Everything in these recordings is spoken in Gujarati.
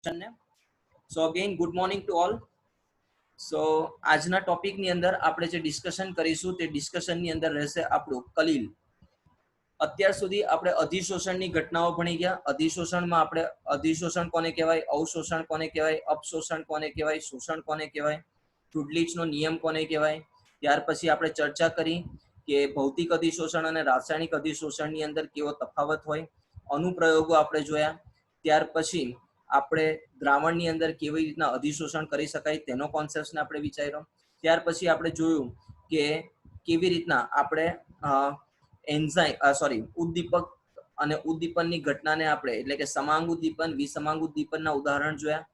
ને so again good morning to all. So આજના ટોપિકની અંદર આપણે જે ડિસ્કશન કરીશું તે ડિસ્કશનની અંદર રહેશે આપણું કલીલ. અત્યાર સુધી આપણે અધિશોષણની ઘટનાઓ ભણી ગયા. અધિશોષણમાં આપણે અધિશોષણ કોને કહેવાય, અવશોષણ કોને કહેવાય, અપશોષણ કોને કહેવાય, શોષણ કોને કહેવાય, ટુડલીચનો નિયમ કોને કહેવાય. ત્યાર પછી આપણે ચર્ચા કરી કે ભૌતિક અધિશોષણ અને રાસાયણિક અધિશોષણની અંદર કેવો તફાવત હોય. અનુપ્રયોગો આપણે જોયા. ત્યાર પછી આપણે દ્રાવણની અંદર કેવી રીતના અધિશોષણ કરી શકાય તેનો કોન્સેપ્ટને આપણે વિચાર્યો. ત્યાર પછી આપણે જોયું કે કેવી રીતના આપણે ઉદ્દીપક અને ઉદ્દીપનની ઘટનાને આપણે એટલે કે સમાંગ ઉદ્દીપન, વિસમાંગ ઉદ્દીપનના ઉદાહરણ જોયા.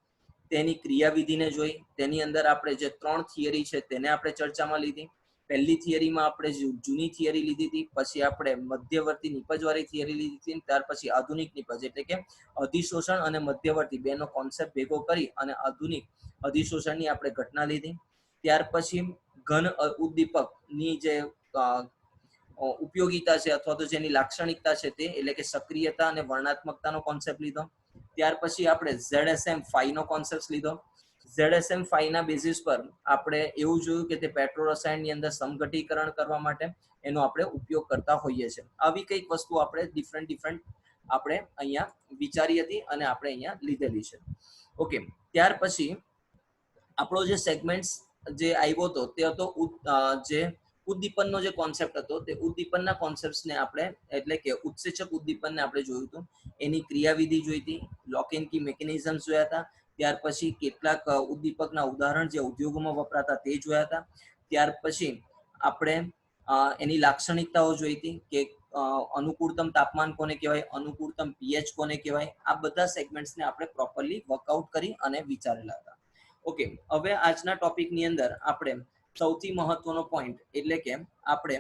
તેની ક્રિયાવિધિને જોઈ. તેની અંદર આપણે જે 3 થિયરી છે તેને આપણે ચર્ચામાં લીધી. પહેલી થિયરીમાં આપણે જૂની થિયરી લીધી હતી, પછી આપણે મધ્યવર્તી નિપજવાળી થિયરી લીધી હતી, ત્યાર પછી આધુનિક નિપજ એટલે કે અધિશોષણ અને મધ્યવર્તી બેનો કોન્સેપ્ટ ભેગો કરી અને આધુનિક અધિશોષણની આપણે ઘટના લીધી. ત્યાર પછી ઘન ઉદ્દીપકની જે ઉપયોગિતા છે અથવા તો જેની લાક્ષણિકતા છે તે એટલે કે સક્રિયતા અને વર્ણનાત્મકતાનો કોન્સેપ્ટ લીધો. ત્યાર પછી આપણે ZSM5 નો કોન્સેપ્ટ લીધો. ZSM5 ના બેઝિસ પર આપણે એવું જોયું કે તે પેટ્રોરસાયણની અંદર સમઘટીકરણ કરવા માટે એનો આપણે ઉપયોગ કરતા હોઈએ છીએ. આવી કંઈક વસ્તુ આપણે ડિફરન્ટ આપણે અહીંયા વિચારી હતી અને આપણે અહીંયા લીધેલી છે. ઓકે, ત્યાર પછી આપણો જે સેગમેન્ટ્સ જે આવ્યો હતો તે હતો જે ઉદ્દીપનનો જે કોન્સેપ્ટ હતો તે ઉદ્દીપનના કોન્સેપ્ટ્સને આપણે એટલે કે ઉત્સેચક ઉદ્દીપનને આપણે જોયું હતું. એની ક્રિયાવિધિ જોઈ હતી, લોક એન્ડ કી મિકેનિઝમ્સ જોયા હતા. ત્યાર પછી કેટલાક ઉદ્દીપકના ઉદાહરણ જે ઉદ્યોગોમાં વપરાતા તે જોયા હતા. ત્યાર પછી આપણે એની લાક્ષણિકતાઓ જોઈ હતી કે અનુકૂળતમ તાપમાન કોને કહેવાય, અનુકૂળતમ પીએચ કોને કહેવાય. આ બધા સેગમેન્ટ્સને આપણે પ્રોપરલી વર્કઆઉટ કરી અને વિચારેલા હતા. ઓકે, હવે આજના ટોપિકની અંદર આપણે સૌથી મહત્વનો પોઈન્ટ એટલે કે આપણે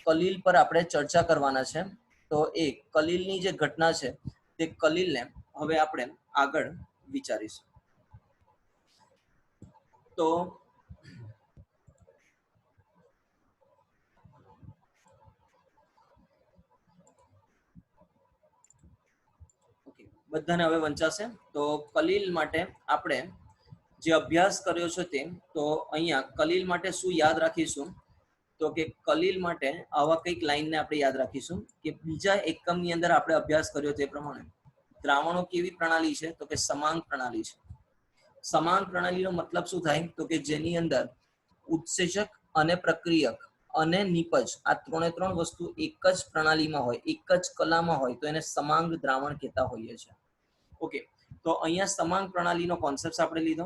કલીલ પર આપણે ચર્ચા કરવાના છે. તો એ કલીલની જે ઘટના છે તે કલીલને હવે આપણે આગળ વિચારીશું. તો બધાને હવે વંચાશે. તો કલીલ માટે આપણે જે અભ્યાસ કર્યો છે તે તો અહીંયા કલીલ માટે શું યાદ રાખીશું તો કે કલીલ માટે આવા કંઈક લાઈનને આપણે યાદ રાખીશું કે બીજા એકમની અંદર આપણે અભ્યાસ કર્યો તે પ્રમાણે દ્રાવણો કેવી પ્રણાલી છે તો કે સમાંગ પ્રણાલી છે. સમાંગ પ્રણાલીનો મતલબ શું થાય તો કે જેની અંદર ઉત્સેચક અને પ્રક્રિયક અને નિપજ આ ત્રણે વસ્તુ એક જ પ્રણાલીમાં હોય, એક જ કલામાં હોય તો એને સમાંગ દ્રાવણ કહેતા હોઈએ છીએ. ઓકે, તો અહીંયા સમાંગ પ્રણાલીનો કોન્સેપ્ટ આપણે લીધો.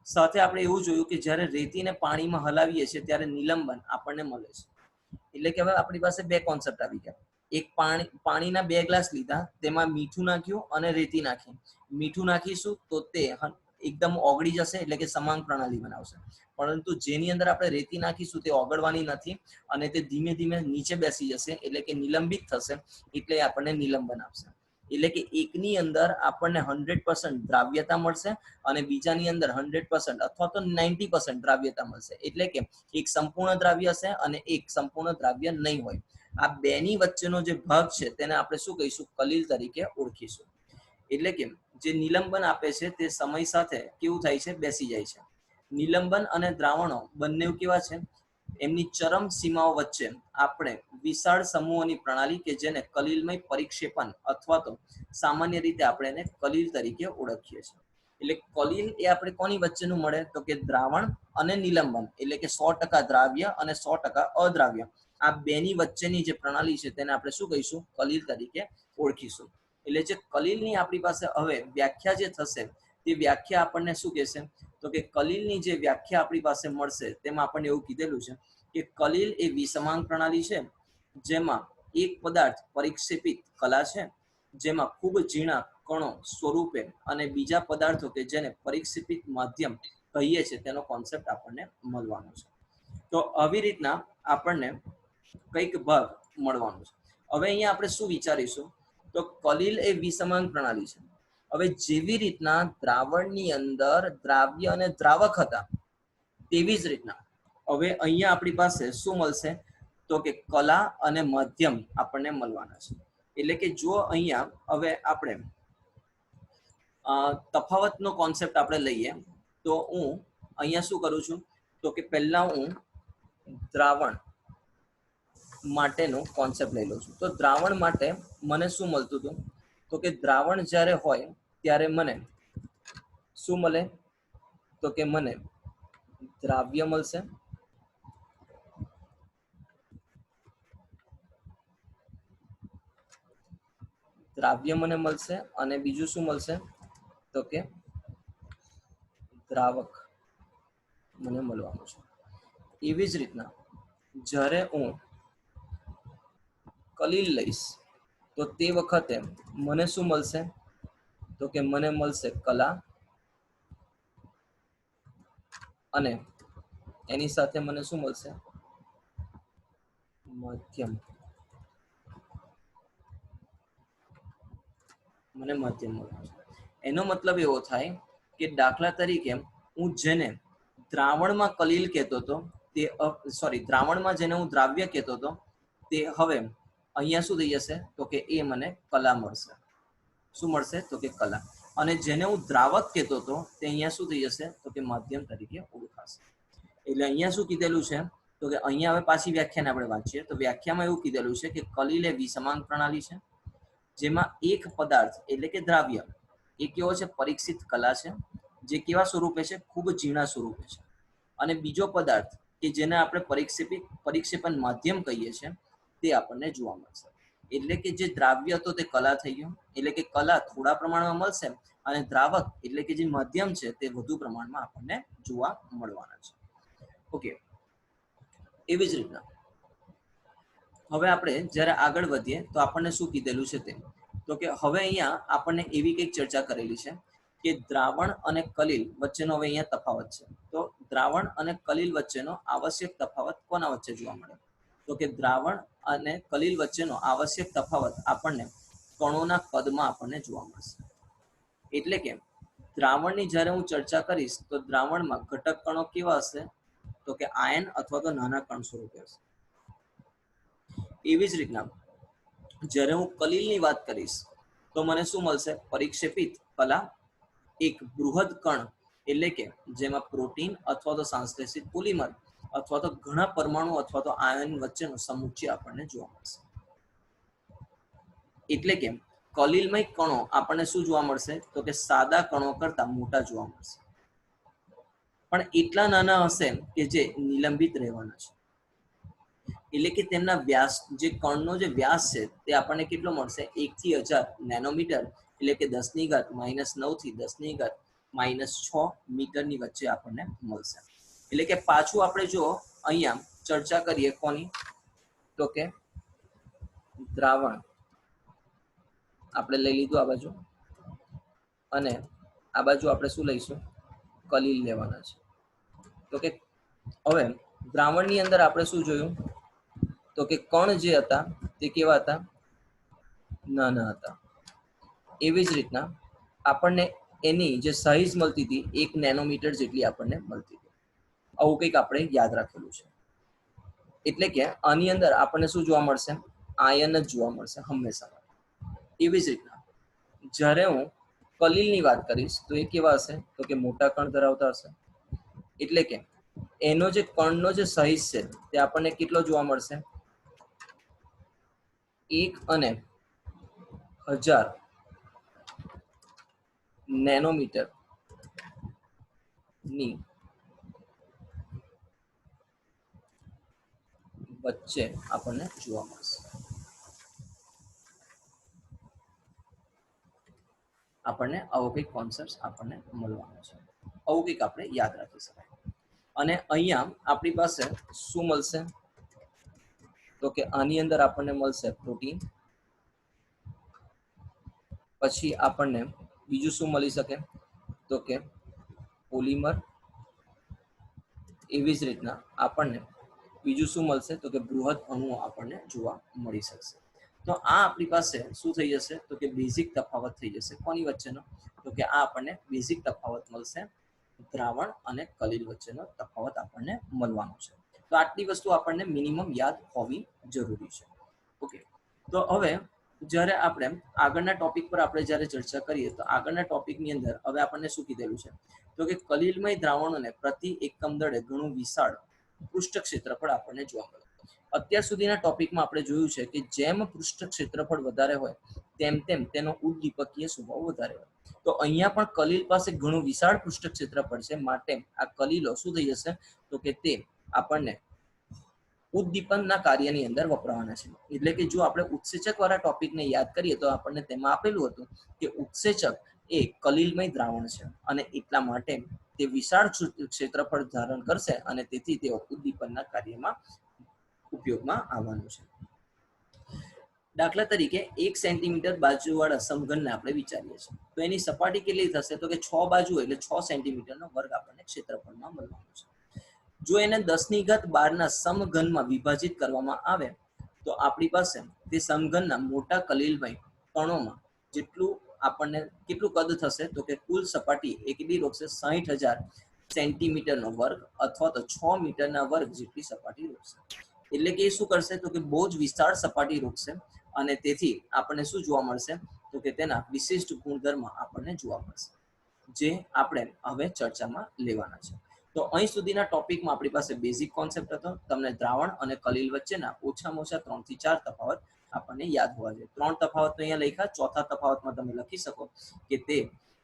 સાથે આપણે એવું જોયું કે જ્યારે રેતીને પાણીમાં હલાવીએ છીએ ત્યારે નિલંબન આપણને મળે છે. એટલે કે હવે આપણી પાસે બે કોન્સેપ્ટ આવી ગયા. એક પાણીના 2 ગ્લાસ લીધા, તેમાં મીઠું નાખ્યું અને રેતી નાખી. મીઠું નાખીશું તો તે એકદમ ઓગળી જશે એટલે કે સમાંગ પ્રણાલી બનાવશે. પરંતુ જેની અંદર આપણે રેતી નાખીશું તે ઓગળવાની નથી અને તે ધીમે ધીમે નીચે બેસી જશે એટલે કે નિલંબિત થશે, એટલે આપણને નિલંબન આપશે. એટલે કે એકની અંદર આપણને 100% દ્રાવ્યતા મળશે અને બીજાની અંદર 100% અથવા તો 90% દ્રાવ્યતા મળશે. એટલે કે એક સંપૂર્ણ દ્રાવ્ય હશે અને એક સંપૂર્ણ દ્રાવ્ય નહીં હોય. આ બેની વચ્ચેનો જે ભાગ છે તેને આપણે શું કહીશું, કલીલ તરીકે ઓળખીશું. એટલે કે જે નિલંબન આપે છે તે સમય સાથે કેવું થાય છે, બેસી જાય છે. નિલંબન અને દ્રાવણો બંને કેવા છે, એમની ચરમ સીમાઓ વચ્ચે આપણે વિશાળ સમૂહોની પ્રણાલી કે જેને કલીલમય પરિક્ષેપણ અથવા તો સામાન્ય રીતે આપણે એને કલીલ તરીકે ઓળખીએ છીએ. એટલે કલીલ એ આપણે કોની વચ્ચેનું મળે તો કે દ્રાવણ અને નિલંબન એટલે કે 100% દ્રાવ્ય અને 100% અદ્રાવ્ય આ બેની વચ્ચેની જે પ્રણાલી છે તેને આપણે શું કહીશું, કલીલ તરીકે ઓળખીશું. એટલે જે કલીલની આપણી પાસે હવે વ્યાખ્યા જે થશે તે વ્યાખ્યા આપણને શું કહેશે તો કે કલીલની જે વ્યાખ્યા આપણી પાસે મળશે તેમાં આપણને એવું કીધેલું છે કે કલીલ એ વિસમાંગ પ્રણાલી છે જેમાં એક પદાર્થ પરિક્ષેપિત કલા છે જેમાં ખૂબ ઝીણા કણો સ્વરૂપે અને બીજા પદાર્થો કે જેને પરિક્ષેપિત માધ્યમ કહીએ છીએ તેનો કોન્સેપ્ટ આપણને મળવાનો છે. તો આવી રીતના આપણને કંઈક ભાગ મળવાનો છે. હવે અહીંયા આપણે શું વિચારીશું તો કલીલ એ વિસમાંગ પ્રણાલી છે. હવે જેવી રીતના દ્રાવણની અંદર દ્રાવ્ય અને દ્રાવક હતા તેવી જ રીતના હવે અહીંયા આપણી પાસે શું મળશે તો કે કલા અને માધ્યમ આપણને મળવાના છે. એટલે કે જો અહીંયા હવે આપણે તફાવતનો કોન્સેપ્ટ આપણે લઈએ તો હું અહીંયા શું કરું છું તો કે પહેલા હું દ્રાવણ માટેનો કોન્સેપ્ટ લઈ લઉં છું. તો દ્રાવણ માટે મને શું મળતું હતું તો કે દ્રાવણ જ્યારે હોય ત્યારે મને શું મળે તો કે મને દ્રાવ્ય મળશે, દ્રાવ્ય મને મળશે અને બીજું શું મળશે તો કે દ્રાવક મને મળવાનું છે. એવી જ રીતના જ્યારે હું કલીલ લઈશ તો તે વખતે મને શું મળશે તો કે મને મળશે કલા અને એની સાથે મને શું મળશે માધ્યમ, મને માધ્યમ મળવાનું છે. એનો મતલબ એવો થાય કે દાખલા તરીકે હું જેને દ્રાવણમાં કલીલ કહેતો હતો તે દ્રાવણમાં જેને હું દ્રાવ્ય કહેતો હતો તે હવે અહીંયા શું થઈ જશે તો કે એ મને કલા મળશે. શું મળશે તો કે કલા. અને જેને હું દ્રાવક કહેતો હતો તે અહીંયા શું થઈ જશે તો કે માધ્યમ તરીકે ઓળખાશે. એટલે અહીંયા શું કીધેલું છે તો કે અહીંયા હવે પાછી વ્યાખ્યાને આપણે વાંચીએ તો વ્યાખ્યામાં એવું કીધેલું છે કે કલીલ એ વિસમાંગ પ્રણાલી છે જેમાં એક પદાર્થ એટલે કે દ્રાવ્ય એ કેવો છે પરીક્ષિત કલા છે જે કેવા સ્વરૂપે છે ખૂબ ઝીણા સ્વરૂપે છે, અને બીજો પદાર્થ કે જેને આપણે પરિક્ષેપણ માધ્યમ કહીએ છીએ તે આપણને જોવા મળશે. એટલે કે જે દ્રાવ્ય હતો તે કલા થઈ ગયો, એટલે કે કલા થોડા પ્રમાણમાં મળશે અને દ્રાવક એટલે કે જે માધ્યમ છે તે વધુ પ્રમાણમાં આપણને જોવા મળવાના છે. ઓકે, એવી જ રીતના હવે આપણે જ્યારે આગળ વધીએ તો આપણને શું કીધેલું છે તે તો કે હવે અહીંયા આપણને એવી કંઈક ચર્ચા કરેલી છે કે દ્રાવણ અને કલીલ વચ્ચેનો હવે અહીંયા તફાવત છે. તો દ્રાવણ અને કલીલ વચ્ચેનો આવશ્યક તફાવત કોના વચ્ચે જોવા મળે તો કે દ્રાવણ અને કલીલ વચ્ચેનો આવશ્યક તફાવત આપણને કણોના કદમાં આપણને જોવા મળશે. એટલે કે દ્રાવણની જ્યારે હું ચર્ચા કરીશ તો દ્રાવણમાં ઘટક કણો કેવા હશે તો કે આયન અથવા તો નાના કણ સ્વરૂપે હશે. એવી જ રીતના જ્યારે હું કલીલની વાત કરીશ તો મને શું મળશે પરિક્ષેપિત કલા એક બૃહદ કણ એટલે કે જેમાં પ્રોટીન અથવા તો સંશ્લેષિત પોલિમર અથવા તો ઘણા પરમાણુ અથવા તો આયન વચ્ચેનો સમુચ્ચય આપણને જોવા મળશે. એટલે કે કલીલમય કણો આપણને શું જોવા મળશે તો કે સાદા કણો કરતા મોટા જોવા મળશે, પણ એટલા નાના હશે કે જે નિલંબિત રહેવાના છે. એટલે કે તેમના વ્યાસ જે કણનો જે વ્યાસ છે તે આપણને કેટલો મળશે 1 થી 1000 નેનોમીટર એટલે કે 10⁻⁹ થી 10⁻⁻6 મીટરની વચ્ચે આપણને મળશે. એટલે કે પાછું આપણે જો અહીંયા ચર્ચા કરીએ કોની તો કે દ્રાવણ આપણે લઈ લીધું આ બાજુ અને આ બાજુ આપણે શું લઈશું કલીલ લેવાના છે. તો કે હવે દ્રાવણની અંદર આપણે શું જોયું તો કે કણ જે હતા તે કેવા હતા નાના હતા. એવી જ રીતના આપણને એની જે સાઈઝ મળતી હતી 1 નેનોમીટર જેટલી આપણને મળતી હતી. આવું કંઈક આપણે યાદ રાખેલું છે. એટલે કે આની અંદર આપણને શું જોવા મળશે આયન જ જોવા મળશે હંમેશા. એવી જ રીતના જ્યારે હું કલીલની વાત કરીશ તો એ કેવા હશે તો કે મોટા કણ ધરાવતા હશે. એટલે કે એનો જે કણનો જે સાઈઝ છે તે આપણને કેટલો જોવા મળશે 1 અને 1000 નેનોમીટર ની વચ્ચે આપણને જોવા મળશે. આપણને આવો કંઈક કોન્સેપ્ટ આપણને મળવાનો છે. આવું કંઈક આપણે યાદ રાખી શકાય. અને અહીંયા આપણી પાસે શું મળશે તો કે આની અંદર આપણને મળશે પ્રોટીન, પછી આપણને બીજું શું મળી શકે તો કે પોલિમર. એવી જ રીતના આપણને બીજું શું મળશે તો કે બૃહદ અણુઓ આપણને જોવા મળી શકશે. તો આ આપણી પાસે શું થઈ જશે તો કે બેઝિક તફાવત થઈ જશે કોની વચ્ચેનો તો કે આ આપણને બેઝિક તફાવત મળશે દ્રાવણ અને કલીલ વચ્ચેનો તફાવત આપણને મળવાનો છે. તો આટલી વસ્તુ આપણને મિનિમમ યાદ હોવી જરૂરી છે. ઓકે, તો હવે જ્યારે આપણે આગળના ટોપિક પર આપણે જ્યારે ચર્ચા કરીએ તો આગળના ટોપિકની અંદર હવે આપણને શું કીધેલું છે તો કે કલિલમય દ્રાવણોને પ્રતિ એકમ દળે ઘણું વિશાળ પૃષ્ઠ ક્ષેત્રફળ આપણને જોવા મળે. અત્યાર સુધીના ટોપિકમાં આપણે જોયું છે કે જેમ પૃષ્ઠ ક્ષેત્રફળ વધારે હોય તેમ તેમ તેનો ઉદ્દીપકીય સ્વભાવ વધારે હોય. તો અહીંયા પણ કલિલ પાસે ઘણું વિશાળ પૃષ્ઠ ક્ષેત્રફળ છે, માટે આ કલિલો શું થઈ જશે તો કે તે આપણને ઉદ્દીપનના કાર્યની અંદર વપરાવાના છે. એટલે કે જો આપણે ઉત્સેચક વાળા ટોપિકને યાદ કરીએ તો આપણને તેમાં આપેલું હતું કે ઉત્સેચક એ કલિલમય દ્રાવણ છે અને એટલા માટે તે વિશાળ ક્ષેત્રફળ ધારણ કરશે અને તેથી તે ઉદ્દીપનના કાર્યમાં ઉપયોગમાં આવવાનું છે. દાખલા તરીકે 1 સેન્ટીમીટર બાજુવાળા સમઘનને આપણે વિચારીએ છીએ તો એની સપાટી કેટલી થશે તો કે 6 બાજુ એટલે 6 સેન્ટીમીટરનો વર્ગ આપણને ક્ષેત્રફળમાં મળવાનું છે. જો એને 10⁻12 સમઘનમાં વિભાજિત કરવામાં આવે તો આપણી પાસે તે સમઘનના મોટા કલિલમય કણોમાં જેટલું આપણને કેટલું કદ થશે તો કે કુલ સપાટી એ કેટલી રોકશે 60,000 સેન્ટીમીટરનો વર્ગ અથવા તો 6 મીટરના વર્ગ જેટલી સપાટી રોકશે. એટલે કે એ શું કરશે તો કે બહુ જ વિશાળ સપાટી રોકશે અને તેથી આપણને શું જોવા મળશે તો કે તેના વિશિષ્ટ ગુણધર્મ આપણને જોવા મળશે, જે આપણે હવે ચર્ચામાં લેવાના છે. તો અહીં સુધીના ટોપિકમાં આપણી પાસે બેઝિક કોન્સેપ્ટ હતો. તમને દ્રાવણ અને કલિલ વચ્ચેના ઓછામાં ઓછા 3 થી 4 તફાવત આપણને યાદ હોવા જોઈએ. 3 તફાવત તો અહીંયા લખ્યા, ચોથા તફાવતમાં તમે લખી શકો કે તે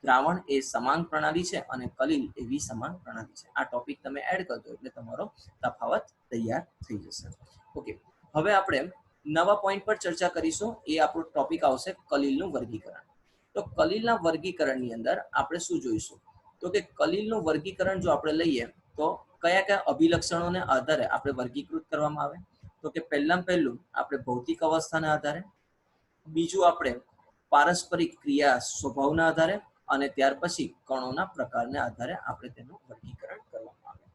દ્રાવણ એ સમાંગ પ્રણાલી છે અને કલિલ એ વિસમાંગ પ્રણાલી છે. આ ટોપિક તમે એડ કરજો એટલે તમારો તફાવત તૈયાર થઈ જશે. ઓકે, હવે આપણે નવા પોઈન્ટ પર ચર્ચા કરીશું. એ આપણો ટોપિક આવશે કલિલનું વર્ગીકરણ. તો કલિલના વર્ગીકરણની અંદર આપણે શું જોઈશું તો કે કલિલનું વર્ગીકરણ જો આપણે લઈએ તો કયા કયા અભિલક્ષણોને આધારે આપણે વર્ગીકૃત કરવામાં આવે તો કે પહેલું આપણે ભૌતિક અવસ્થાના આધારે, બીજું આપણે પારસ્પરિક ક્રિયા સ્વભાવના આધારે અને ત્યાર પછી કણોના પ્રકારના આધારે આપણે તેનું વર્ગીકરણ કરવામાં આવે.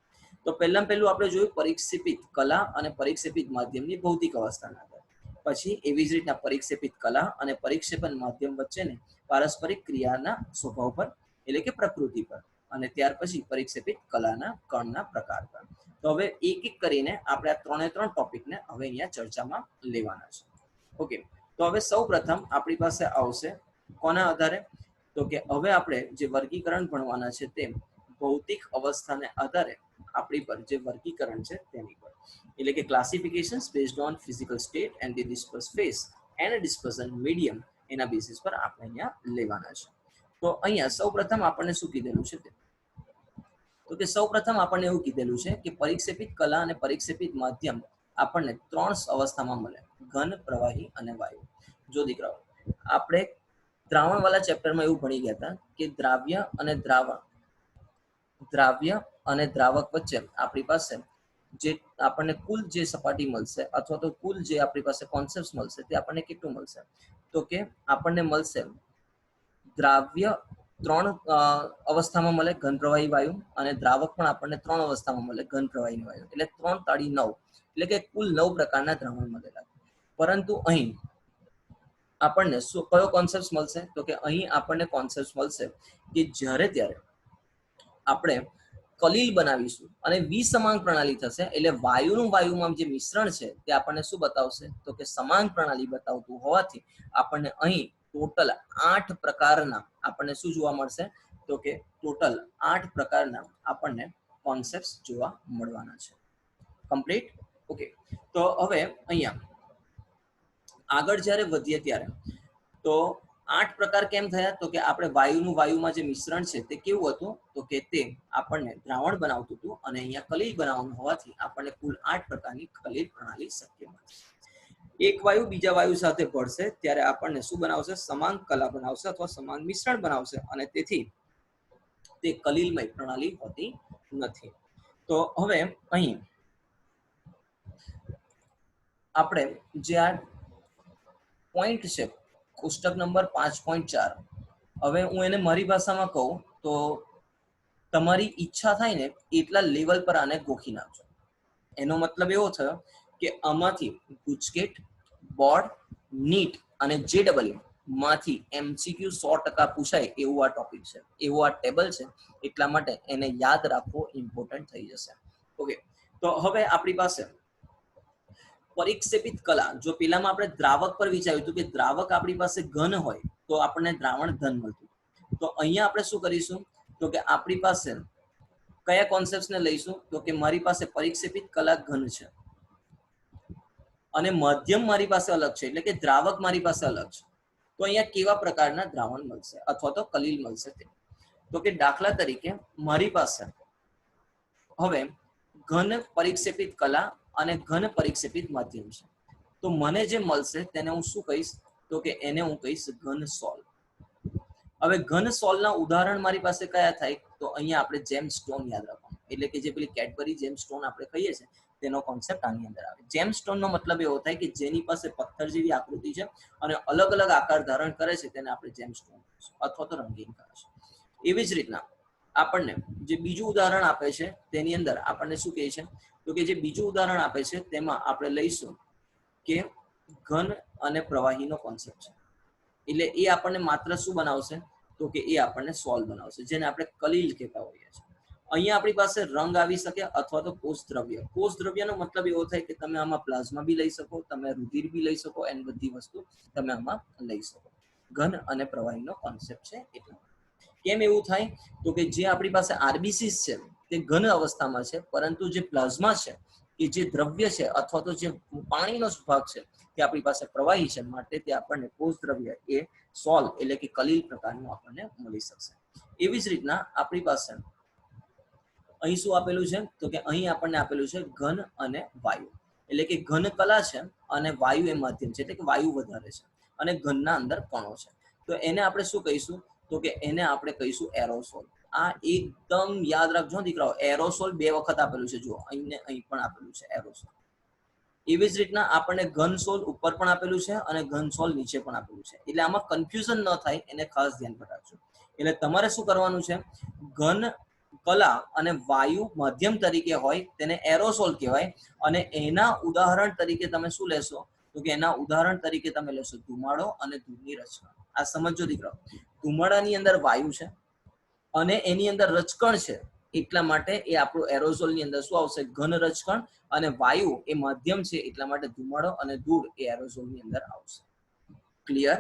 તો પહેલું આપણે જોયું પરિક્ષેપિત કલા અને પરિક્ષેપિત માધ્યમની ભૌતિક અવસ્થાના આધારે. પછી એવી જ રીતના પરિક્ષેપિત કલા અને પરિક્ષેપણ માધ્યમ વચ્ચેની પારસ્પરિક ક્રિયાના સ્વભાવ પર એટલે કે પ્રકૃતિ પર અને ત્યાર પછી પરિક્ષેપિત કલાના કણના પ્રકાર પર. તો હવે એક એક કરીને આપણે આ 3 ટોપિકને હવે અહીંયા ચર્ચામાં લેવાના છે. ઓકે, તો હવે સૌ પ્રથમ આપણી પાસે આવશે કોના આધારે તો કે હવે આપણે જે વર્ગીકરણ ભણવાના છે તે ભૌતિક અવસ્થાને આધારે આપણી પર જે વર્ગીકરણ છે તેની પર, એટલે કે classifications based on physical state and the dispersed phase and dispersion medium એના બેસિસ પર આપણે અહીંયા લેવાના છે. તો અહીંયા સૌપ્રથમ આપણને શું કીધેલું છે તો કે સૌપ્રથમ આપણને એવું કીધેલું છે કે પરિક્ષેપિત કલા અને પરિક્ષેપિત માધ્યમ આપણને 3 અવસ્થામાં મળે, ઘન, પ્રવાહી અને વાયુ. જો દીકરાઓ આપણે દ્રાવણવાળા ચેપ્ટરમાં એવું ભણી ગયા હતા કે દ્રાવ્ય અને દ્રાવક વચ્ચે આપણી પાસે જે આપણને કુલ જે સપાટી મળશે અથવા તો કુલ જે આપણી પાસે કોન્સેપ્ટ મળશે તે આપણને કેટલું મળશે તો કે આપણને મળશે દ્રાવ્ય 3 અવસ્થામાં મળે, ઘન, પ્રવાહી, વાયુ, અને દ્રાવક પણ આપણને 3 અવસ્થામાં મળે, ઘન, પ્રવાહી, વાયુ. એટલે 3 તાળી 9 એટલે કે કુલ 9 પ્રકારના દ્રાવણ મળેલા. પરંતુ અહીં આપણને શું કયો કોન્સેપ્ટ મળશે તો કે અહીં આપણને કોન્સેપ્ટ મળશે કે જ્યારે ત્યારે આપણે કલિલ બનાવીશું અને વિસમાંગ પ્રણાલી થશે એટલે વાયુમાં જે મિશ્રણ છે તે આપણને શું બતાવશે તો કે સમાંગ પ્રણાલી બતાવતું હોવાથી આપણને અહીં ટોટલ 8 પ્રકારના આપણને શું જોવા મળશે તો કે ટોટલ 8 પ્રકારના આપણને કોન્સેપ્ટ જોવા મળવાના છે. કમ્પ્લીટ. ઓકે, તો હવે અહીંયા આગળ જ્યારે વધીએ ત્યારે તો 8 પ્રકાર કેમ થયા તો કે આપણે વાયુમાં જે મિશ્રણ છે તે કેવું હતું તો કે તે આપણને દ્રાવણ બનાવતું હતું અને અહીંયા કલિલ બનાવવાનું હોવાથી આપણને કુલ 8 પ્રકારની કલિલ પ્રણાલી શક્ય બનશે. એક વાયુ બીજા વાયુ સાથે ભળશે ત્યારે આપણને શું બનાવશે સમાંગ કલા બનાવશે અથવા સમાંગ મિશ્રણ બનાવશે અને તેથી તે કલિલમય પ્રણાલી હોતી નથી. તો હવે અહીં આપણે જે આ પોઈન્ટ છે કોષ્ટક નંબર 5.4, હવે હું એને મારી ભાષામાં કહું તો તમારી ઈચ્છા થાય ને એટલા લેવલ પર આને ગોખી નાખજો. એનો મતલબ એવો થયો કે આમાંથી ગુજકેટ, બોર્ડ, નીટ અને JEE માંથી MCQ 100% પૂછાય એવું આ ટોપિક છે, એવું આ ટેબલ છે, એટલા માટે એને યાદ રાખવો ઇમ્પોર્ટન્ટ થઈ જશે. ઓકે, તો હવે આપણી પાસે परिक्षेपित कला जो पेलामां आपणे द्रावक पर विचार्युं हतुं के द्रावक आपणी पासे घन होय तो आपणे द्रावण धन मळतुं। तो अहींया आपणे शुं करीशुं तो के आपणी पासे कया कॉन्सेप्ट्स ने लईशुं तो के मारी पासे परिक्षेपित कला घन छे અને મધ્યમ મારી પાસે અલગ છે, એટલે કે દ્રાવક મારી પાસે અલગ છે। તો અહીંયા કેવા પ્રકારના દ્રાવણ મળશે અથવા તો કલીલ મળશે તે તો કે દાખલા તરીકે મારી પાસે હવે ઘન પરિક્ષેપિત કલા અને ઘન પરિક્ષેપિત માધ્યમ છે, તો મને જે મળશે તેને હું શું કહીશ તો કે એને હું કહીશ ઘન સોલ। હવે ઘન સોલના ઉદાહરણ મારી પાસે કયા થાય તો અહીંયા આપણે જેમ સ્ટોન યાદ રાખવાનું, એટલે કે જે પેલી કેડબરી જેમ સ્ટોન આપણે કહીએ છીએ તેનો કોન્સેપ્ટ આની અંદર આવે। જેમ સ્ટોનનો મતલબ એવો થાય કે જેની પાસે પથ્થર જેવી આકૃતિ છે અને અલગ અલગ આકાર ધારણ કરે છે તેને આપણે જેમ સ્ટોન અથવા તો રંગીન કરે છે। એવી જ રીતના આપણને જે બીજું ઉદાહરણ આપે છે તેની અંદર આપણને શું કહે છે તો કે જે બીજું ઉદાહરણ આપે છે તેમાં આપણે લઈશું કે ઘન અને પ્રવાહીનો કોન્સેપ્ટ છે, એટલે એ આપણને માત્ર શું બનાવશે તો કે એ આપણને સોલ બનાવશે, જેને આપણે કલીલ કહેતા હોઈએ છીએ। અહીંયા આપણી પાસે રંગ આવી શકે અથવા તો કોષ દ્રવ્ય। કોષ દ્રવ્યનો મતલબ એવો થાય કે તમે આમાં પ્લાઝ્મા બી લઈ શકો, તમે રુધિર બી લઈ શકો, એની બધી વસ્તુ તમે આમાં લઈ શકો। ઘન અને પ્રવાહીનો કોન્સેપ્ટ છે એટલે કેમ એવું થાય તો કે જે આપણી પાસે આરબીસીસ છે તે ઘન અવસ્થામાં છે, પરંતુ જે પ્લાઝ્મા છે કે જે દ્રવ્ય છે અથવા તો જે પાણીનો ભાગ છે તે આપણી પાસે પ્રવાહી છે, માટે તે આપણને કોષ દ્રવ્ય એ સોલ એટલે કે કલીલ પ્રકારનું આપણને મળી શકશે। એવી જ રીતના આપણી પાસે અહીં શું આપેલું છે તો કે અહીં આપણને આપેલું છે ઘન અને વાયુ, એટલે કે ઘન કલા છે અને વાયુ એ માધ્યમ છે, એટલે કે વાયુ વધારે છે અને ઘનના અંદર કણો છે, તો એને આપણે શું કહીશું તો કે એને આપણે કહીશું એરોસોલ। આ એકદમ યાદ રાખજો દીકરાઓ, એરોસોલ 2 વખત આપેલું છે, જો અહીં પણ આપેલું છે એરોસોલ। એવી જ રીતના આપણને ઘન સોલ ઉપર પણ આપેલું છે અને ઘન સોલ નીચે પણ આપેલું છે, એટલે આમાં કન્ફ્યુઝન ન થાય એને ખાસ ધ્યાન રાખજો। એટલે તમારે શું કરવાનું છે, ઘન કલા અને વાયુ માધ્યમ તરીકે હોય તેને એરોસોલ કહેવાય, અને એના ઉદાહરણ તરીકે તમે શું લેશો તો કે એના ઉદાહરણ તરીકે તમે લેશો ધુમાડો અને ધૂળની રચના। આ સમજો દીકરાઓ, ધુમાડાની અંદર વાયુ છે અને એની અંદર રચકણ છે, એટલા માટે એ આપણું એરોસોલની અંદર શું આવશે ઘન રચકણ, અને વાયુ એ માધ્યમ છે એટલા માટે ધુમાડો અને ધૂળ એ એરોસોલની અંદર આવશે। ક્લિયર?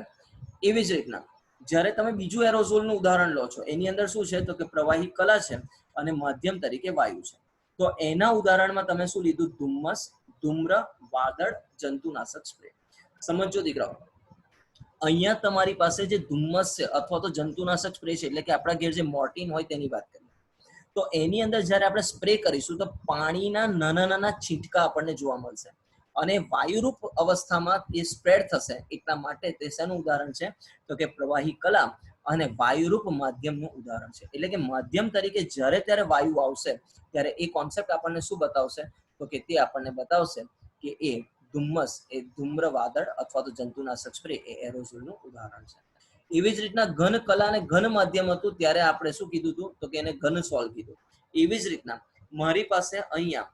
એવી જ રીતના જ્યારે તમે બીજું એરોસોલનું ઉદાહરણ લો છો એની અંદર શું છે તો કે પ્રવાહી કલા છે અને માધ્યમ તરીકે વાયુ છે, તો એના ઉદાહરણમાં તમે શું લીધું ધુમ્મસ, ધૂમ્ર, વાદળ, જંતુનાશક સ્પ્રે। સમજો દીકરાઓ, અહીંયા તમારી પાસે જે ધુમ્મસ છે અથવા તો જંતુનાશક સ્પ્રે છે, એટલે કે આપણા ઘેર જે મોર્ટિન હોય તેની વાત કરીએ, તો એની અંદર જ્યારે આપણે સ્પ્રે કરીશું તો પાણીના નાના નાના છીંટકા આપણને જોવા મળશે અને વાયુરૂપ અવસ્થામાં એ સ્પ્રેડ થશે, એટલા માટે તે શેનું ઉદાહરણ છે તો કે પ્રવાહી કલા અને વાયુરૂપ માધ્યમનું ઉદાહરણ છે। એટલે કે માધ્યમ તરીકે જ્યારે ત્યારે વાયુ આવશે ત્યારે એ કોન્સેપ્ટ આપણને શું બતાવશે તો કે તે આપણને બતાવશે કે એ ધુમ્મસ એ ધૂમ્ર, વાદળ અથવા તો જંતુનાશક સ્પ્રે એ એરોસોલનું ઉદાહરણ છે। એવી જ રીતના ઘન કલા અને ઘન માધ્યમ હતું ત્યારે આપણે શું કીધું હતું તો કે એને ઘન સોલ કીધું। એવી જ રીતના મારી પાસે અહીંયા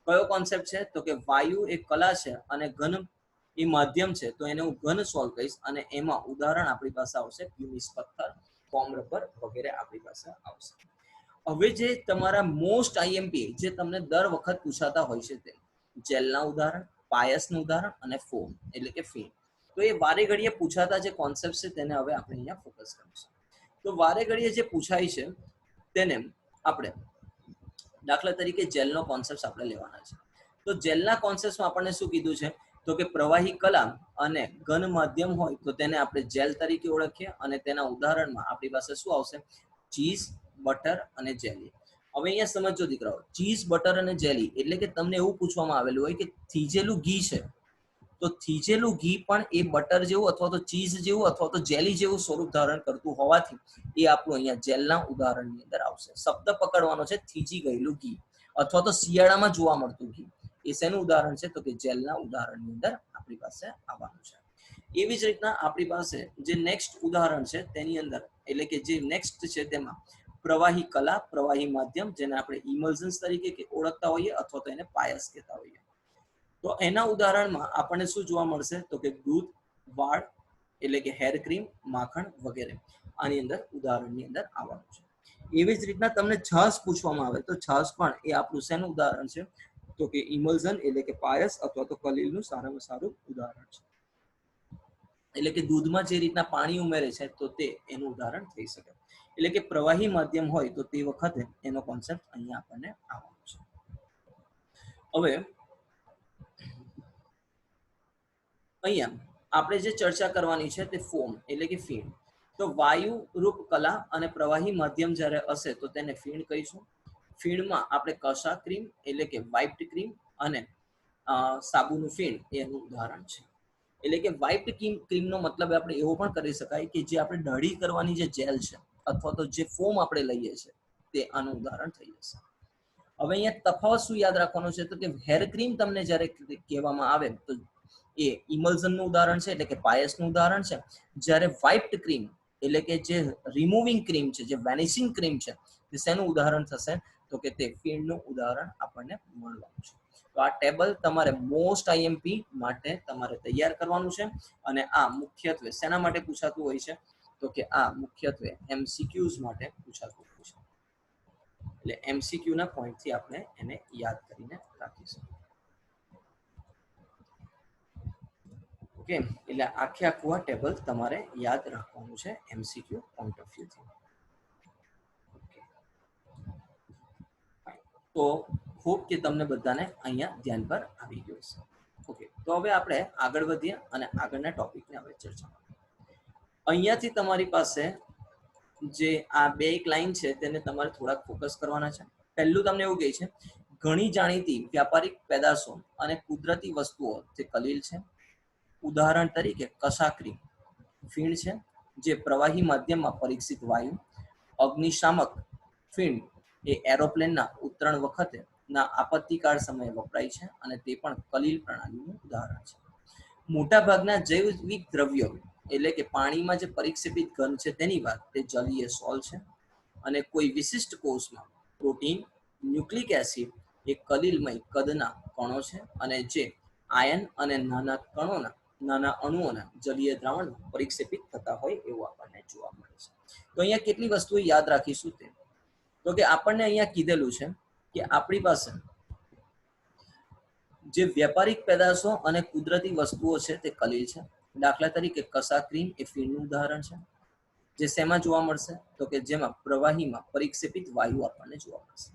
કયો કોન્સેપ્ટ છે તો કે વાયુ એ કલા છે અને ઘન એ માધ્યમ છે, તો એને હું ઘન સોલ કહીશ અને એમાં ઉદાહરણ આપણી પાસે આવશે પ્યુમિસ પથ્થર, ફોમ રબર વગેરે આપણી પાસે આવશે। હવે જે તમારા મોસ્ટ આઈએમપી જે તમને દર વખત પૂછાતા હોય છે તે જેલના ઉદાહરણ, પાયસનું ઉદાહરણ અને ફોમ એટલે કે ફીણ, તો એ વારે ઘડીએ પૂછાતા જે કોન્સેપ્ટ છે તેને હવે આપણે અહીંયા ફોકસ કરીશું। તો વારે ઘડીએ જે પૂછાય છે તેને આપણે દાખલા તરીકે જેલનો કોન્સેપ્ટ આપણે લેવાના છે। તો જેલના કોન્સેપ્ટમાં આપણને શું કીધું છે તો કે પ્રવાહી કલા અને ઘન માધ્યમ હોય તો તેને આપણે જેલ તરીકે ઓળખીએ, અને તેના ઉદાહરણમાં આપણી પાસે શું આવશે ચીઝ, બટર અને જેલી। હવે અહીંયા સમજો દીકરાઓ, ચીઝ, બટર અને જેલી એટલે કે તમને એવું પૂછવામાં આવેલું હોય કે થીજેલું ઘી છે, તો થીજેલું ઘી પણ એ બટર જેવું અથવા તો ચીઝ જેવું અથવા તો જેલી જેવું સ્વરૂપ ધારણ કરતું હોવાથી એ આપણું અહીંયા જેલના ઉદાહરણની અંદર આવશે। શબ્દ પકડવાનો છે થીજી ગયેલું ઘી અથવા તો શિયાળામાં જોવા મળતું ઘી, એ શેનું ઉદાહરણ છે તો કે જેલના ઉદાહરણની અંદર આપણી પાસે આવવાનું છે। એવી જ રીતના આપણી પાસે જે નેક્સ્ટ ઉદાહરણ છે તેની અંદર એટલે કે જે નેક્સ્ટ છે તેમાં પ્રવાહી કલા, પ્રવાહી માધ્યમ જેને આપણે ઇમલ્સન્સ તરીકે ઓળખતા હોઈએ અથવા તો એને પાયસ કહેતા હોઈએ, તો એના ઉદાહરણમાં આપણને શું જોવા મળશે તો કે દૂધ, વાળ એટલે કે હેર ક્રીમ, માખણ વગેરે આની અંદર ઉદાહરણની અંદર આવવાનું છે। એવી જ રીતના તમને છાશ પૂછવામાં આવે તો છાશ પણ એ આપણું શેનું ઉદાહરણ છે તો કે ઇમલ્ઝન એટલે કે પાયસ અથવા તો કલીલનું સારામાં સારું ઉદાહરણ છે. એટલે કે દૂધમાં જે રીતના પાણી ઉમેરે છે તો તે એનું ઉદાહરણ થઈ શકે. એટલે કે પ્રવાહી માધ્યમ હોય તો તે વખતે એનો કોન્સેપ્ટ અહીંયા આપણને આવવાનો છે. હવે અહીંયા આપણે જે ચર્ચા કરવાની છે તે ફોમ એટલે કે ફીણ. તો વાયુ રૂપ કલા અને પ્રવાહી માધ્યમ જ્યારે હશે તો તેને ફીણ કહીશું. ફીણમાં આપણે કસા ક્રીમ એટલે કે વાઇપ્ડ ક્રીમ અને સાબુનું ફીણ એનું ઉદાહરણ છે. એટલે કે વાઇપ્ડ ક્રીમનો મતલબ આપણે એવો પણ કરી શકાય કે જે આપણે દાઢી કરવાની જે જેલ છે અથવા તો જે ફોમ આપણે લઈએ છીએ તે આનું ઉદાહરણ થઈ જશે. હવે અહીંયા તફાવત શું યાદ રાખવાનો છે તો કે હેર ક્રીમ તમને જ્યારે કહેવામાં આવે તો એ ઇમલ્ઝનનું ઉદાહરણ છે એટલે કે પાયસનું ઉદાહરણ છે. જ્યારે વાઇપ્ડ ક્રીમ એટલે કે જે રિમૂવિંગ ક્રીમ છે, જે વેનિશિંગ ક્રીમ છે, તે શેનું ઉદાહરણ થશે તો કે તે ફીણનું ઉદાહરણ આપણને મળવાનું છે. તો આ ટેબલ તમારે મોસ્ટ આઈએમપી માટે તમારે તૈયાર કરવાનું છે અને આ મુખ્યત્વે શેના માટે પૂછાતું હોય છે તો કે આ મુખ્યત્વે એમસીક્યુઝ માટે પૂછાતું હોય છે. એટલે એમસીક્યુ ના પોઈન્ટથી આપણે એને યાદ કરીને રાખીશું. ઓકે, એટલે આખે આખું આ ટેબલ તમારે યાદ રાખવાનું છે એમસીક્યુ પોઈન્ટ ઓફ વ્યૂથી. તો હોપ કે તમને બધાને અહીંયા ધ્યાન પર આવી ગયું છે. ઓકે, તો હવે આપણે આગળ વધીએ અને આગળના ટોપિકને હવે ચર્ચા કરીએ. અહીંયાથી તમારી પાસે જે આ બે એક લાઈન છે તેને તમારે થોડાક ફોકસ કરવાના છે. પહેલું તમને એવું કહે છે ઘણી જાણીતી વ્યાપારિક પેદાશો અને કુદરતી વસ્તુઓ જે કલીલ છે. ઉદાહરણ તરીકે કસા ક્રીમ ફીણ છે જે પ્રવાહી માધ્યમમાં પરીક્ષિત વાયુ. અગ્નિશામક ફીણ એ એરોપ્લેનના ઉતરણ વખતે ના આપત્તિકાળ સમયે વપરાય છે અને તે પણ કલીલ પ્રણાલીનું ઉદાહરણ છે. મોટાભાગના જૈવિક દ્રવ્યો એટલે કે પાણીમાં જે પરિક્ષેપિત ઘન છે તેની વાત તે જલીય સોલ છે અને કોઈ વિશિષ્ટ કોષમાં પ્રોટીન, ન્યુક્લિક એસિડ એ કલીલમય કદના કણો છે અને જે આયન અને નાના અણુઓના જલીય દ્રાવણમાં પરિક્ષેપિત થતા હોય એવું આપણને જોવા મળે છે. તો અહીંયા કેટલી વસ્તુઓ યાદ રાખીશું તે તો કે આપણને અહીંયા કીધેલું છે કે આપણી પાસે જે વ્યાપારિક પેદાશો અને કુદરતી વસ્તુઓ છે તે કલીલ છે. દાખલા તરીકે કસા ક્રીમ એ ફીણનું ઉદાહરણ છે જે શેમાં જોવા મળશે તો કે જેમાં પ્રવાહીમાં પરિક્ષેપિત વાયુ આપણને જોવા મળશે.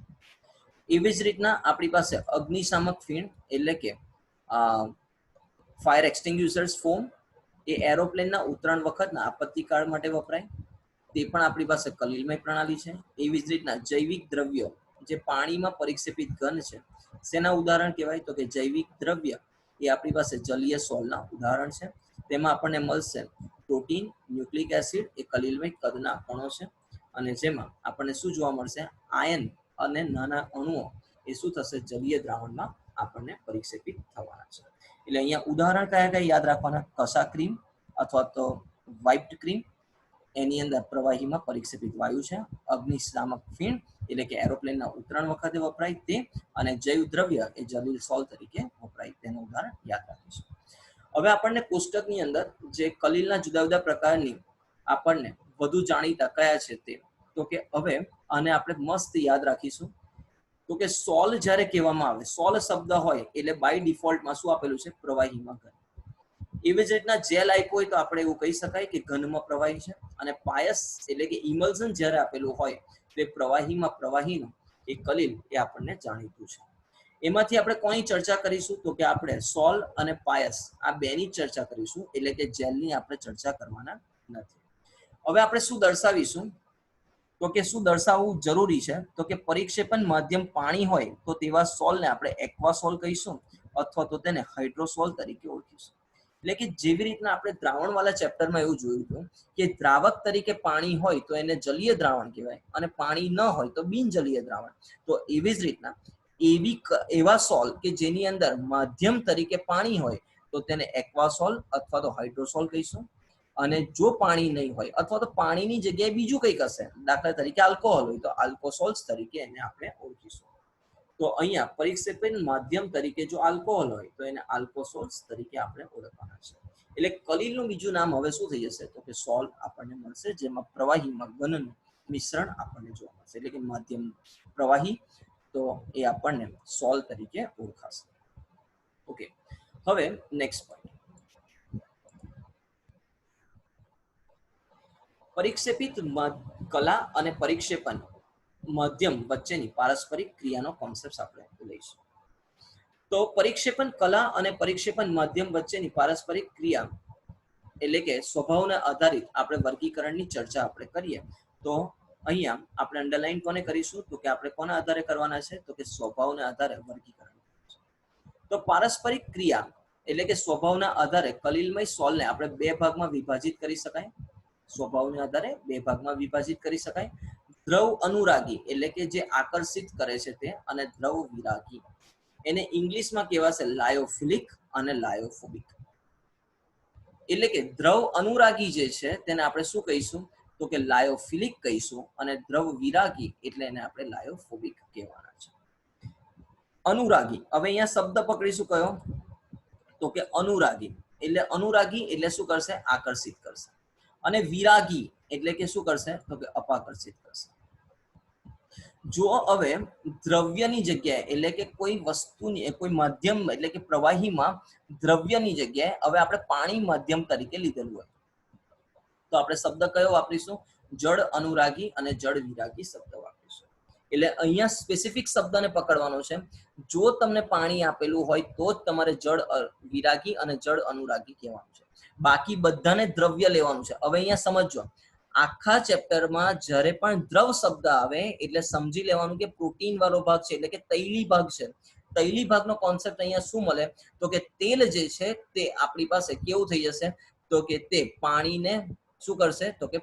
એવી જ રીતના આપણી પાસે અગ્નિશામક ફીણ એટલે કે ફાયર એક્સટિંગ્યુશર્સ ફોમ એ એરોપ્લેનના ઉતરાણ વખતના આપત્તિકાળ માટે વપરાય, તે પણ આપણી પાસે કલીલમય પ્રણાલી છે. એવી જ રીતના જૈવિક દ્રવ્યો જે પાણીમાં પરિક્ષેપિત ઘન છે શેના ઉદાહરણ કહેવાય તો કે જૈવિક દ્રવ્ય એ આપણી પાસે જલીય સોલના ઉદાહરણ છે. તેમાં આપણને મળશે પ્રોટીન, ન્યુક્લિક એસિડ એ કલીલમય કદના કણો છે અને જેમાં આપણને શું જોવા મળશે આયન અને નાના અણુઓ એ શું થશે જલીય દ્રાવણમાં આપણને પરિક્ષેપિત થવાના છે. એટલે અહીંયા ઉદાહરણ કયા કયા યાદ રાખવાના કસા ક્રીમ અથવા તો વાઇપ્ડ ક્રીમ એની અંદર પ્રવાહીમાં પરિક્ષેપિત વાયુ છે. અગ્નિશામક ફીણ એટલે કે એરોપ્લેનના ઉતરાણ વખતે વપરાય તે અને જૈવ દ્રવ્ય એ જલીલ સોલ તરીકે વપરાય તેનું ઉદાહરણ યાદ રાખીશું. હવે આપણને કોષ્ટકની અંદર જે કલીલના જુદા જુદા પ્રકારની આપણને વધુ જાણીતા કયા છે તે તો કે હવે આને આપણે મસ્ત યાદ રાખીશું. તો કે સોલ જ્યારે કહેવામાં આવે સોલ શબ્દ હોય એટલે બાય ડિફોલ્ટમાં શું આપેલું છે પ્રવાહીમાં ઘન. એવી જ રીતના જેલ આપ્યું હોય તો આપણે એવું કહી શકાય કે ઘનમાં પ્રવાહી છે અને પાયસ એટલે કે ઇમલ્ઝન જ્યારે આપેલું હોય તે પ્રવાહીમાં પ્રવાહીનો એ કલીલ એ આપણને જાણીતું છે. એમાંથી આપણે કોની ચર્ચા કરીશું તો કે આપણે સોલ અને પાયસ આ બેની ચર્ચા કરીશું એટલે કે જેલની આપણે ચર્ચા કરવાના નથી. હવે આપણે શું દર્શાવીશું તો કે શું દર્શાવવું જરૂરી છે તો કે પરિક્ષેપણ માધ્યમ પાણી હોય તો તેવા સોલને આપણે એક્વાસોલ કહીશું અથવા તો તેને હાઇડ્રોસોલ તરીકે ઓળખીશું. એટલે કે જેવી રીતના આપણે દ્રાવણવાળા ચેપ્ટરમાં એવું જોયું હતું કે દ્રાવક તરીકે પાણી હોય તો એને જલીય દ્રાવણ કહેવાય અને પાણી ન હોય તો બિનજલીય દ્રાવણ. તો એવી જ રીતના એવા સોલ કે જેની અંદર માધ્યમ તરીકે પાણી હોય તો તેને એક્વાસોલ અથવા તો હાઇડ્રોસોલ કહીશું અને જો પાણી નહીં હોય અથવા તો પાણીની જગ્યાએ બીજું કંઈક હશે દાખલા તરીકે આલ્કોહોલ હોય તો આલ્કોસોલ્સ તરીકે એને આપણે ઓળખીશું. તો અહીંયા પરિક્ષેપણ માધ્યમ તરીકે જો આલ્કોહોલ હોય તો એને આલ્કોસોલ્સ તરીકે આપણે ઓળખવાના છે. એટલે કલીલનું બીજું નામ હવે શું થઈ જશે તો કે સોલ આપણને મળશે જેમાં પ્રવાહીમાં ઘનનું મિશ્રણ આપણને જોવા મળશે એટલે કે માધ્યમ પ્રવાહી તો એ આપણને સોલ તરીકે ઓળખાશે. ઓકે, હવે નેક્સ્ટ પોઈન્ટ, પરિક્ષેપિત કલા અને પરિક્ષેપણ માધ્યમ વચ્ચેની પારસ્પરિક ક્રિયાનો કોન્સેપ્ટ આપણે લઈશું. તો પરિક્ષેપણ કલા અને પરિક્ષેપણ માધ્યમ વચ્ચેની પારસ્પરિક ક્રિયા એટલે કે સ્વભાવના આધારિત આપણે વર્ગીકરણની ચર્ચા આપણે કરીએ તો અહીંયા આપણે અંડરલાઈન કોને કરીશું, તો કે આપણે કોના આધારે કરવાના છે, તો કે સ્વભાવના આધારે વર્ગીકરણ. તો પારસ્પરિક ક્રિયા એટલે કે સ્વભાવના આધારે કલિલમય સોલને આપણે બે ભાગમાં વિભાજિત કરી શકાય. સ્વભાવના આધારે બે ભાગમાં વિભાજિત કરી શકાય. દ્રવ અનુરાગી એટલે કે જે આકર્ષિત કરે છે તે, અને દ્રવ વિરાગી એને ઇંગ્લિશમાં કહેવાશે લાયોફિલિક અને લાયોફોબિક. એટલે કે દ્રવ અનુરાગી જે છે તેને આપણે શું કહીશું, તો કે લાયોફિલિક કહીશું, અને દ્રવ વિરાગી એટલે એને આપણે લાયોફોબિક કહેવાના છે. અનુરાગી, હવે અહીંયા શબ્દ પકડીશું કયો, તો કે અનુરાગી. એટલે અનુરાગી એટલે શું કરશે, આકર્ષિત કરશે. અને વિરાગી એટલે કે શું કરશે, તો કે અપાકર્ષિત કરશે. જો હવે દ્રવ્યની જગ્યાએ એટલે કે કોઈ વસ્તુની કોઈ માધ્યમ એટલે કે પ્રવાહીમાં દ્રવ્યની જગ્યાએ હવે આપણે પાણી માધ્યમ તરીકે લીધેલું હોય તો આપણે શબ્દ કયો વાપરીશું, જળ અનુરાગી અને જળ વિરાગી શબ્દ વાપરીશું. એટલે અહીંયા સ્પેસિફિક શબ્દને પકડવાનો છે. જો તમને પાણી આપેલું હોય તો જ તમારે જળ વિરાગી અને જળ અનુરાગી કહેવાનું છે, બાકી બધાને દ્રવ્ય લેવાનું છે. હવે અહીંયા સમજો, આખા ચેપ્ટરમાં જ્યારે પણ દ્રવ શબ્દ આવે એટલે સમજી લેવાનું કે પ્રોટીન વાળો ભાગ છે, એટલે કે તૈલી ભાગ છે. તૈલી ભાગનો કોન્સેપ્ટ અહીંયા શું મળે, તો કે તેલ જે છે તે આપણી પાસે કેવું થઈ જશે, તો કે તે પાણીને શું કરશે, તો કે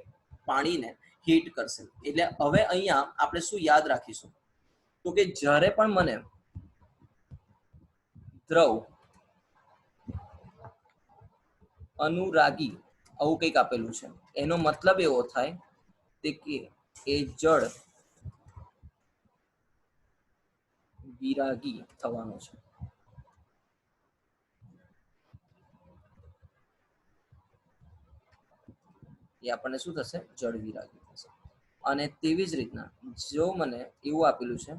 પાણીને હીટ કરશે. એટલે હવે અહીંયા આપણે શું યાદ રાખીશું, તો કે જ્યારે પણ મને દ્રવ અનુરાગી આવું કંઈક આપેલું છે, એનો મતલબ એવો થાય કે એ જળ વિરાગી થવાનો છે. એ આપણને શું થશે, જળ વિરાગી થશે. અને તેવી જ રીતના જો મને એવું આપેલું છે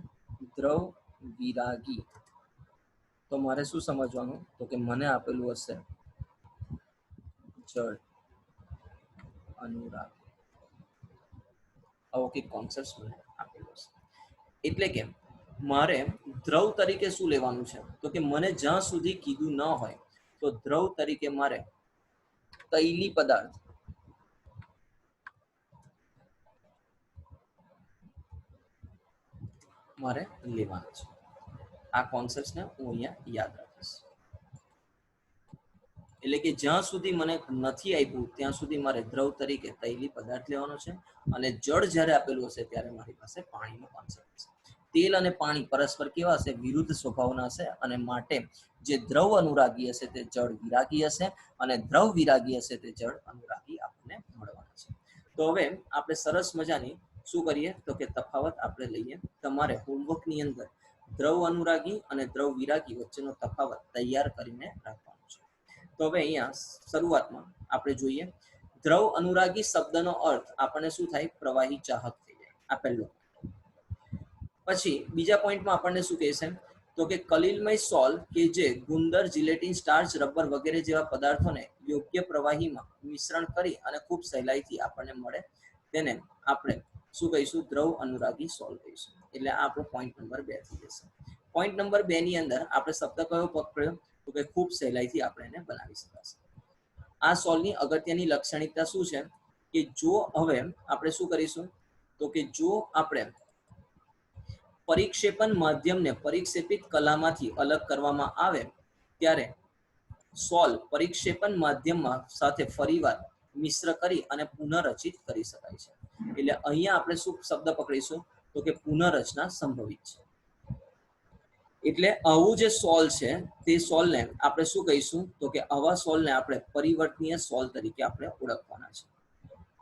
દ્રવ વિરાગી, તો મારે શું સમજવાનું, તો કે મને આપેલું હશે જળ અનુરાગ. આવો કંઈક કોન્સેપ્ટ મને આપેલો છે. એટલે કે મારે દ્રવ તરીકે શું લેવાનું છે, તો કે મને જ્યાં સુધી કીધું ન હોય તો દ્રવ તરીકે મારે તૈલી પદાર્થ મારે લેવાના છે. આ કોન્સેપ્ટને હું અહીંયા યાદ રાખીશ. એટલે કે જ્યાં સુધી મને નથી આપ્યું ત્યાં સુધી મારે દ્રવ તરીકે તૈલી પદાર્થ લેવાનો છે, અને જળ જ્યારે આપેલું હશે ત્યારે મારી પાસે પાણીનો કોન્સેપ્ટ છે. તેલ અને પાણી પરસ્પર કેવા હશે, વિરુદ્ધ સ્વભાવના હશે, અને માટે જે દ્રવ અનુરાગી હશે તે જળ વિરાગી હશે, અને દ્રવ વિરાગી હશે તે જળ અનુરાગી આપણને મળવાના છે. તો હવે આપણે સરસ મજાની શું કરીએ, તો કે તફાવત આપણે લઈએ. તમારે હોમવર્કની અંદર દ્રવ અનુરાગી અને દ્રવ વિરાગી વચ્ચેનો તફાવત તૈયાર કરીને રાખવાનો છે. તો હવે અહીંયા શરૂઆતમાં આપણે જોઈએ, દ્રવ અનુરાગી શબ્દનો અર્થ આપણને શું થાય, પ્રવાહી ચાહક થઈ જાય. આ પહેલો. પછી બીજા પોઈન્ટમાં આપણને શું કહેશે, તો કે કલિલમય સોલ કે જે ગુંદર, જિલેટિન, સ્ટાર્ચ, રબર વગેરે જેવા પદાર્થોને યોગ્ય પ્રવાહીમાં મિશ્રણ કરી અને ખૂબ સહેલાઈથી આપણને મળે તેને આપણે શું કહીશું, દ્રવ અનુરાગી સોલ કહીશું. એટલે આ આપણો પોઈન્ટ નંબર 2 થઈ જશે. પોઈન્ટ નંબર 2 ની અંદર આપણે શબ્દ કયો પકડ્યો, તો કે ખૂબ સહેલાઈથી આપણે એને બનાવી શકાશે. આ સોલની અગત્યની લાક્ષણિકતા શું છે, કે જો હવે આપણે શું કરીશું, તો કે જો આપણે પરિક્ષેપણ માધ્યમને પરિક્ષેપિત કલામાંથી અલગ કરવામાં આવે ત્યારે સોલ પરિક્ષેપણ માધ્યમમાં સાથે ફરીવાર મિશ્ર કરી અને પુનઃરચિત કરી શકાય છે. એટલે અહીંયા આપણે શું શબ્દ પકડીશું, તો કે પુનઃરચના સંભવિત છે. એટલે આવું જે સોલ છે તે સોલને આપણે શું કહીશું, તો કે આવા સોલને આપણે પરિવર્તનીય સોલ તરીકે આપણે ઓળખવાના છે.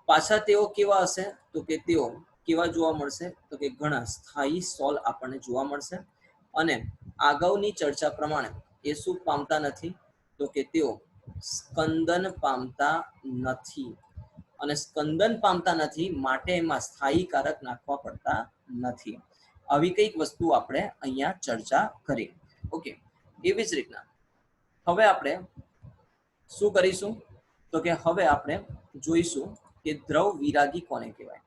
પાછા તેઓ કેવા હશે, તો કે તેઓ કેવા જોવા મળશે, તો કે ઘણા સ્થાયી સોલ આપણને જોવા મળશે. અને અગાઉની ચર્ચા પ્રમાણે એ શું પામતા નથી, તો કે તેઓ સ્કંદન પામતા નથી. અને સ્કંદન પામતા નથી માટે એમાં સ્થાયી કારક નાખવા પડતા નથી. આવી કંઈક વસ્તુ આપણે અહીંયા ચર્ચા કરી. ઓકે, એવી જ રીતના હવે આપણે શું કરીશું તો કે હવે આપણે જોઈશું કે દ્રવ વિરાગી કોને કહેવાય.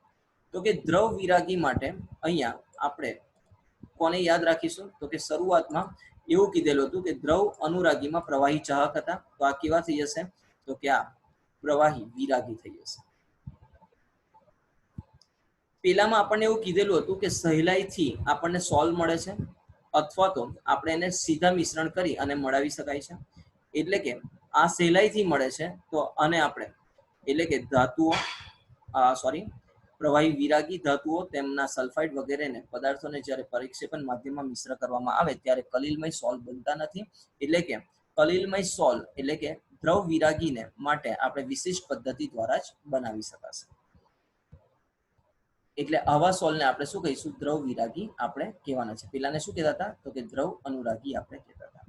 તો કે દ્રવ વિરાગી માટે અહીંયા આપણે કોને યાદ રાખીશું તો કે શરૂઆતમાં એવું કીધેલું હતું કે દ્રવ અનુરાગીમાં પ્રવાહી ચાહક હતા. તો આ કેવા થઈ જશે તો કે આ પ્રવાહી વિરાગી થઈ જશે. પેલામાં આપણને એવું કીધેલું હતું કે સહેલાઈથી આપણને સોલ્વ મળે છે અથવા તો આપણે એને સીધા મિશ્રણ કરી અને મળાવી શકાય છે. એટલે કે આ સહેલાઈથી મળે છે તો અને આપણે એટલે કે ધાતુઓ પ્રવાહી વિરાગી ધાતુઓ તેમના સલ્ફાઇડ વગેરેને પદાર્થોને જ્યારે પરિક્ષેપણ માધ્યમમાં મિશ્ર કરવામાં આવે ત્યારે કલિલમય સોલ બનતા નથી. એટલે કે કલિલમય સોલ એટલે કે દ્રવ વિરાગીને માટે આપણે વિશિષ્ટ પદ્ધતિ દ્વારા જ બનાવી શકાશે. એટલે આવા સોલને આપણે શું કહીશું દ્રવ વિરાગી આપણે કહેવાના છે. પેલાને શું કહેતા હતા તો કે દ્રવ અનુરાગી આપણે કહેતા હતા.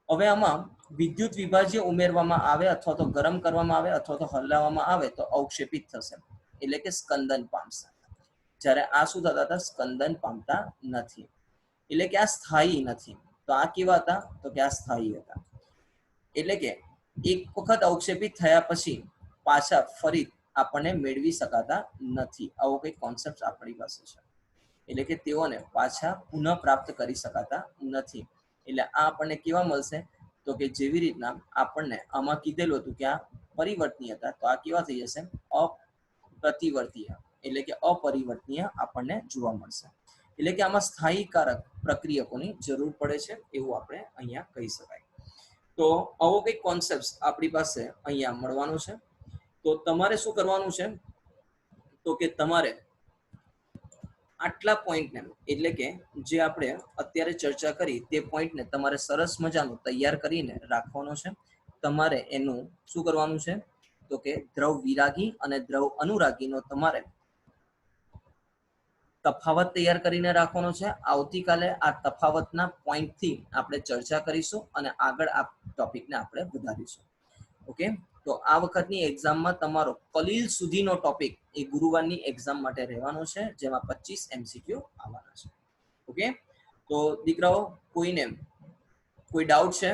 હવે આમાં વિદ્યુત વિભાજ્ય ઉમેરવામાં આવે અથવા તો ગરમ કરવામાં આવે અથવા તો હલાવવામાં આવે તો અવક્ષેપિત થશે એટલે કે સ્કંદન પામશે. જ્યારે આ શું થતા હતા સ્કંદન પામતા નથી એટલે કે આ સ્થાયી નથી. તો આ કેવા હતા તો કે આ સ્થાયી હતા. એટલે કે એક વખત અવક્ષેપિત થયા પછી પાછા ફરી આપણને મેળવી શકાતા નથી. આવો કઈ કોન્સેપ્ટ આપણી પાસે છે. એટલે કે તેઓને પાછા પુનઃ પ્રાપ્ત કરી શકાતા નથી. એટલે આ આપણને કેવા મળશે તો કે જેવી રીતના આપણને આમાં કીધેલું હતું કે આ પરિવર્તનીય હતા તો આ કેવા થઈ જશે અપ્રતિવર્તીય એટલે કે અપરિવર્તનીય આપણને જોવા મળશે. એટલે કે આમાં સ્થાયીકારક પ્રક્રિયકોની જરૂર પડે છે એવું આપણે અહીંયા કહી શકાય. તો આવો કંઈક કોન્સેપ્ટ આપણી પાસે અહીંયા મળવાનો છે. તો તમારે શું કરવાનું છે તો કે તમારે આટલા પોઈન્ટને એટલે કે જે આપણે અત્યારે ચર્ચા કરી તે પોઈન્ટને તમારે સરસ મજાનું તૈયાર કરીને રાખવાનો છે. તમારે એનું શું કરવાનું છે તો કે દ્રવ વિરાગી અને દ્રવ અનુરાગીનો તમારે તફાવત તૈયાર કરીને રાખવાનો છે. આવતીકાલે આ તફાવતના પોઈન્ટથી આપણે ચર્ચા કરીશું અને આગળ આ ટોપિકને આપણે વધારીશું. ઓકે, તો આ વખતની એક્ઝામમાં તમારો કલીલ સુધીનો ટોપિક એ ગુરુવારની એક્ઝામ માટે રહેવાનો છે જેમાં 25 MCQ આવવાના છે. ઓકે, તો દીકરાઓ કોઈ ડાઉટ છે?